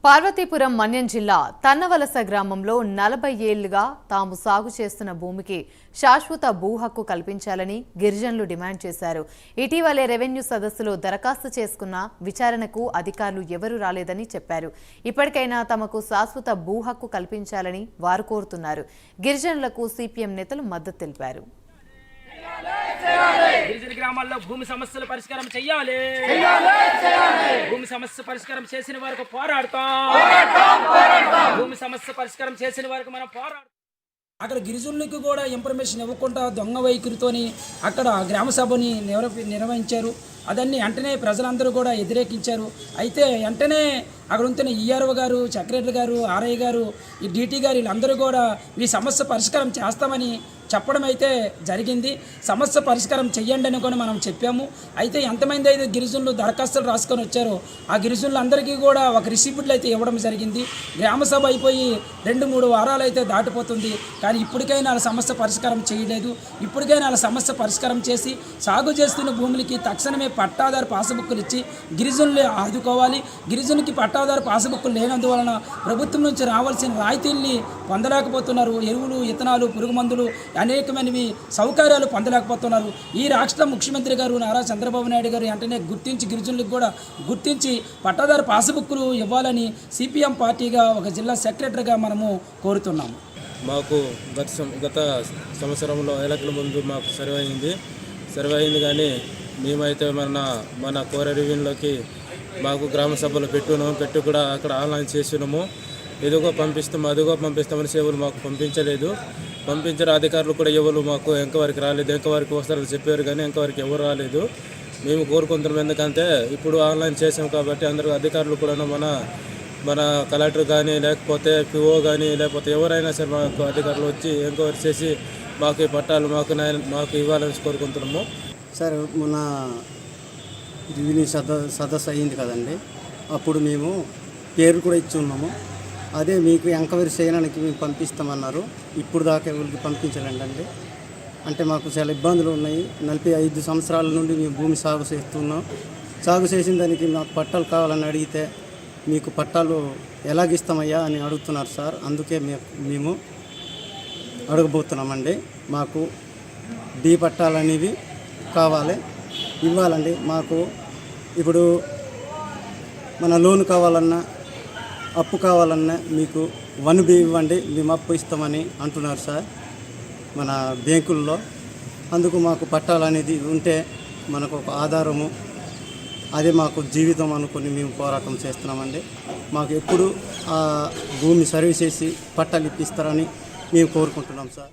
పార్వతీపురం మన్యం జిల్లా తన్నవలస గ్రామంలో 40 ఏళ్లుగా తాము సాగు చేస్తున్న భూమికి శాశ్వత భూ హక్కు కల్పించాలని గిరిజనులు డిమాండ్ చేశారు. ఇటీవలే రెవెన్యూ సదస్సులో దరఖాస్తు చేసుకున్న విచారణకు అధికారులు ఎవరూ రాలేదని చెప్పారు. ఇప్పటికైనా తమకు శాశ్వత భూ హక్కు కల్పించాలని వారు కోరుతున్నారు. గిరిజనులకు సిపిఎం నేతలు మద్దతు తెలిపారు. గిరిజన గ్రామాల్లో భూమి సమస్యల పరిష్కారం చేయాలి. భూమి సమస్య పరిష్కారం చేసిన వరకు పోరాడతాం. భూమి సమస్య పరిష్కారం చేసిన వరకు మనం పోరాడతాం. అక్కడ గిరిజనులకు కూడా ఇన్ఫర్మేషన్ ఇవ్వకుండా దొంగ వైఖరితోని అక్కడ గ్రామ సభని నిర్వహించారు. అదన్నీ వెంటనే ప్రజలందరూ కూడా వ్యతిరేకించారు. అయితే వెంటనే అక్కడ ఉంటున్న ఈఆర్ఓ గారు, సెక్రటరీ గారు, ఆర్ఐ గారు, ఈ డీటీ గారు వీళ్ళందరూ కూడా ఈ సమస్య పరిష్కారం చేస్తామని చెప్పడం అయితే జరిగింది. సమస్య పరిష్కారం చెయ్యండి అని కూడా మనం చెప్పాము. అయితే ఎంతమంది అయితే గిరిజనులు దరఖాస్తులు రాసుకొని వచ్చారో ఆ గిరిజనులందరికీ కూడా ఒక రిసిప్ట్లు అయితే ఇవ్వడం జరిగింది. గ్రామ సభ అయిపోయి 2-3 వారాలు అయితే దాటిపోతుంది. కానీ ఇప్పటికైనా వాళ్ళ సమస్య పరిష్కారం చేయలేదు. ఇప్పటికైనా వాళ్ళ సమస్య పరిష్కారం చేసి సాగు చేస్తున్న భూములకి తక్షణమే పట్టాదారు పాసుబుక్కులు ఇచ్చి గిరిజనులు ఆదుకోవాలి. గిరిజనులకి పట్టాదారు పాసుబుక్కులు లేనందువలన ప్రభుత్వం నుంచి రావాల్సిన రాయితీల్ని పొందలేకపోతున్నారు. ఎరువులు, ఇత్తనాలు, పురుగు మందులు అనేకమైనవి సౌకర్యాలు పొందలేకపోతున్నారు. ఈ రాష్ట్ర ముఖ్యమంత్రి గారు నారా చంద్రబాబు నాయుడు గారు వెంటనే గుర్తించి గిరిజనులకు కూడా గుర్తించి పట్టాదారు పాసుబుక్కులు ఇవ్వాలని సిపిఎం పార్టీగా ఒక జిల్లా సెక్రటరీగా మనము కోరుతున్నాము. మాకు గత సంవత్సరంలో ఎలక్ట్ల ముందు మాకు సర్వే అయింది కానీ మేమైతే మన కోర రివ్యూలోకి మాకు గ్రామ సభలో పెట్టి కూడా అక్కడ ఆన్లైన్ చేసినాము. ఎదుగో పంపిస్తామని సేవలు మాకు పంపించారు. అధికారులు కూడా ఎవరు మాకు ఎంకవరకు రాలేదు. ఎంకవరకు వస్తారని చెప్పారు కానీ ఎంకవరకు ఎవరు రాలేదు. మేము కోరుకుంటున్నాం. ఎందుకంటే ఇప్పుడు ఆన్లైన్ చేసాం కాబట్టి అందరూ అధికారులు కూడా మన కలెక్టర్ కానీ లేకపోతే పిఓ కానీ లేకపోతే ఎవరైనా సరే మాకు అధికారులు వచ్చి ఎంక్వైరీ చేసి మాకు ఈ పట్టాలు మాకు ఇవ్వాలని కోరుకుంటున్నాము. సార్ మొన్న రెవెన్యూ సదస్సు అయ్యింది కదండి. అప్పుడు మేము పేరు కూడా ఇచ్చి ఉన్నాము. అదే మీకు ఎంక్వైరీ చేయడానికి మేము పంపిస్తామన్నారు. ఇప్పుడు దాకా ఎవరికి పంపించలేండి. అంటే మాకు చాలా ఇబ్బందులు ఉన్నాయి. 45 సంవత్సరాల నుండి మేము భూమి సాగు చేస్తున్నాం. సాగు చేసిన దానికి మాకు పట్టాలు కావాలని అడిగితే మీకు పట్టాలు ఎలాగిస్తామయ్యా అని అడుగుతున్నారు సార్. అందుకే మేము అడగబోతున్నామండి. మాకు డి పట్టాలు అనేవి ఇవ్వాలండి. మాకు ఇప్పుడు మన లోన్ కావాలన్నా అప్పు కావాలన్నా మీకు 1B ఇవ్వండి, మేము అప్పు ఇస్తామని అంటున్నారు సార్ మన బ్యాంకుల్లో. అందుకు మాకు పట్టాలు అనేది ఉంటే మనకు ఒక ఆధారము, అదే మాకు జీవితం అనుకుని మేము పోరాటం చేస్తున్నామండి. మాకు ఎప్పుడు భూమి సర్వీస్ చేసి పట్టాలు ఇప్పిస్తారని మేము కోరుకుంటున్నాం సార్.